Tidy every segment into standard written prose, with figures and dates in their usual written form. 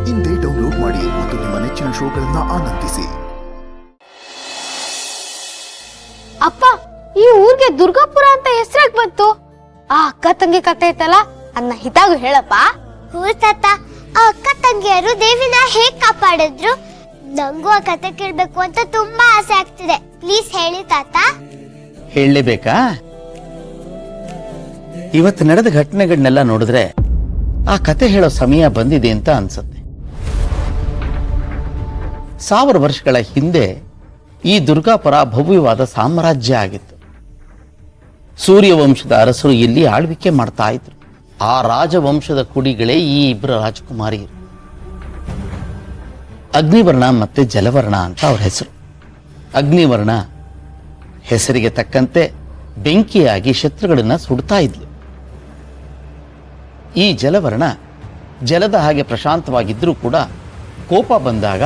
ಇಂದೇ ಡೌನ್ಲೋಡ್ ಮಾಡಿ ಮತ್ತು ನಿಮ್ಮ ನೆಚ್ಚಿನ ಶೋಗಳನ್ನ ಆನಂದಿಸಿ. ಅಪ್ಪ, ಈ ಊರಿಗೆ ದುರ್ಗಾಪುರ ಅಂತ ಹೆಸರಾಗ್ ಬಂತು? ಆ ಅಕ್ಕ ತಂಗಿ ಕತೆ ಐತಲ್ಲ, ಅದನ್ನ ಹಿತಾಗು ಹೇಳಪ್ಪ. ಹೂ ತಾತ, ಆ ಅಕ್ಕ ತಂಗಿಯರು ದೇವಿನ ಹೇಗ್ ಕಾಪಾಡಿದ್ರು? ನಂಗೂ ಆ ಕತೆ ಕೇಳ್ಬೇಕು ಅಂತ ತುಂಬಾ ಆಸೆ ಆಗ್ತಿದೆ. ಪ್ಲೀಸ್ ಹೇಳಿ ತಾತ. ಹೇಳಲೇಬೇಕಾ? ಇವತ್ತು ನಡೆದ ಘಟನೆಗಳನ್ನೆಲ್ಲ ನೋಡಿದ್ರೆ ಆ ಕತೆ ಹೇಳೋ ಸಮಯ ಬಂದಿದೆ ಅಂತ ಅನ್ಸುತ್ತೆ. 1000 ವರ್ಷಗಳ ಹಿಂದೆ ಈ ದುರ್ಗಾಪುರ ಭವ್ಯವಾದ ಸಾಮ್ರಾಜ್ಯ ಆಗಿತ್ತು. ಸೂರ್ಯವಂಶದ ಅರಸರು ಇಲ್ಲಿ ಆಳ್ವಿಕೆ ಮಾಡ್ತಾ ಇದ್ರು. ಆ ರಾಜವಂಶದ ಕುಡಿಗಳೇ ಈ ಇಬ್ಬರು ರಾಜಕುಮಾರಿಯರು, ಅಗ್ನಿವರ್ಣ ಮತ್ತೆ ಜಲವರ್ಣ ಅಂತ ಅವ್ರ ಹೆಸರು. ಅಗ್ನಿವರ್ಣ ಹೆಸರಿಗೆ ತಕ್ಕಂತೆ ಬೆಂಕಿಯಾಗಿ ಶತ್ರುಗಳನ್ನ ಸುಡ್ತಾ ಇದ್ಲು. ಈ ಜಲವರ್ಣ ಜಲದ ಹಾಗೆ ಪ್ರಶಾಂತವಾಗಿದ್ರೂ ಕೂಡ ಕೋಪ ಬಂದಾಗ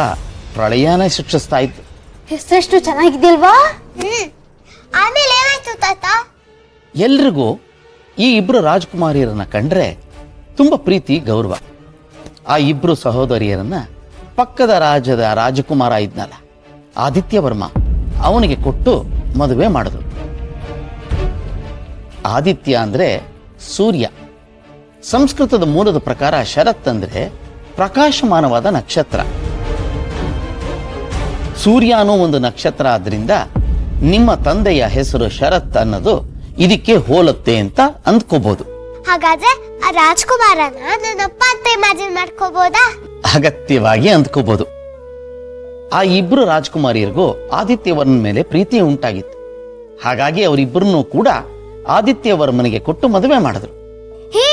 ಪ್ರಳಯನ ಸೃಷ್ಟಿಸ್ತಾ ಇತ್ತು. ಹೆಸರೆಷ್ಟು ಚೆನ್ನಾಗಿದೆಯಲ್ವಾ? ಆಮೇಲೆ ಏನಾಯ್ತು ತಾತ? ಎಲ್ರಿಗೂ ಈ ಇಬ್ರು ರಾಜಕುಮಾರಿಯರನ್ನ ಕಂಡ್ರೆ ತುಂಬ ಪ್ರೀತಿ ಗೌರವ. ಆ ಇಬ್ರು ಸಹೋದರಿಯರನ್ನ ಪಕ್ಕದ ರಾಜ್ಯದ ರಾಜಕುಮಾರ ಇದ್ನಲ್ಲ ಆದಿತ್ಯವರ್ಮ, ಅವನಿಗೆ ಕೊಟ್ಟು ಮದುವೆ ಮಾಡಿದ್ರು. ಆದಿತ್ಯ ಅಂದ್ರೆ ಸೂರ್ಯ. ಸಂಸ್ಕೃತದ ಮೂಲದ ಪ್ರಕಾರ ಶರತ್ ಅಂದ್ರೆ ಪ್ರಕಾಶಮಾನವಾದ ನಕ್ಷತ್ರ. ಸೂರ್ಯ ಅನ್ನೋ ಒಂದು ನಕ್ಷತ್ರ ಆದ್ರಿಂದ ನಿಮ್ಮ ತಂದೆಯ ಹೆಸರು ಶರತ್ ಅನ್ನೋದು ಇದಕ್ಕೆ ಹೋಲುತ್ತೆ ಅಂತ ಅಂದ್ಕೋಬಹುದು. ಹಾಗಾದ್ರೆ ಆ ರಾಜ್ಕುಮಾರನ ನನ್ನಪ್ಪ ಅಂತ ಇಮ್ಯಾಜಿನ್ ಮಾಡ್ಕೋಬಹುದಾ? ಅಗತ್ಯವಾಗಿ ಅಂದ್ಕೋಬಹುದು. ಆ ಇಬ್ರು ರಾಜಕುಮಾರಿಯರಿಗೂ ಆದಿತ್ಯವರ್ಮನ ಮೇಲೆ ಪ್ರೀತಿ ಉಂಟಾಗಿತ್ತು. ಹಾಗಾಗಿ ಅವರಿಬ್ಬರನ್ನು ಕೂಡ ಆದಿತ್ಯವರ್ಮನಿಗೆ ಕೊಟ್ಟು ಮದುವೆ ಮಾಡಿದ್ರು. ಹೇ,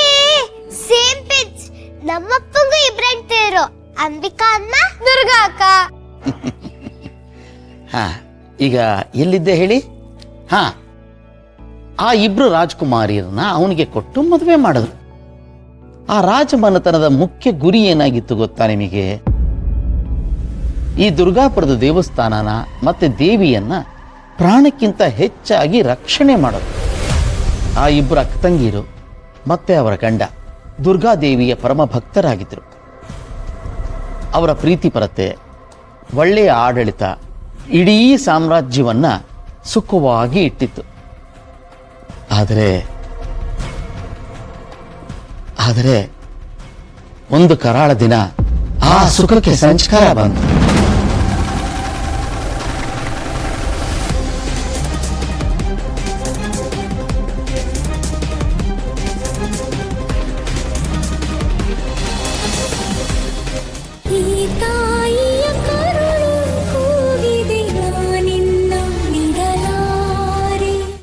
ಸೇಮ್ ಪಿಚ್. ನಮ್ಮಪ್ಪಂಗೂ ಇಬ್ರಂತಿರು, ಅಂಬಿಕಾ ಅಮ್ಮ, ದುರ್ಗಾ ಅಕ್ಕ. ಹಾ, ಈಗ ಎಲ್ಲಿದ್ದೆ ಹೇಳಿ? ಹಾ, ಆ ಇಬ್ರು ರಾಜಕುಮಾರಿಯರನ್ನ ಅವನಿಗೆ ಕೊಟ್ಟು ಮದುವೆ ಮಾಡಿದ್ರು. ಆ ರಾಜಮನೆತನದ ಮುಖ್ಯ ಗುರಿ ಏನಾಗಿತ್ತು ಗೊತ್ತಾ ನಿಮಗೆ? ಈ ದುರ್ಗಾಪುರದ ದೇವಸ್ಥಾನನ ಮತ್ತೆ ದೇವಿಯನ್ನ ಪ್ರಾಣಕ್ಕಿಂತ ಹೆಚ್ಚಾಗಿ ರಕ್ಷಣೆ ಮಾಡೋದು. ಆ ಇಬ್ಬರು ಅಕ್ಕತಂಗಿರು ಮತ್ತೆ ಅವರ ಗಂಡ ದುರ್ಗಾದೇವಿಯ ಪರಮ ಭಕ್ತರಾಗಿದ್ದರು. ಅವರ ಪ್ರೀತಿಪರತೆ, ಒಳ್ಳೆಯ ಆಡಳಿತ ಇಡೀ ಸಾಮ್ರಾಜ್ಯವನ್ನ ಸುಖವಾಗಿ ಇಟ್ಟಿತ್ತು. ಆದರೆ ಒಂದು ಕರಾಳ ದಿನ ಆ ಸುಖಕ್ಕೆ ಸಂಸ್ಕಾರ ಬಂತು. ಗೀತಾ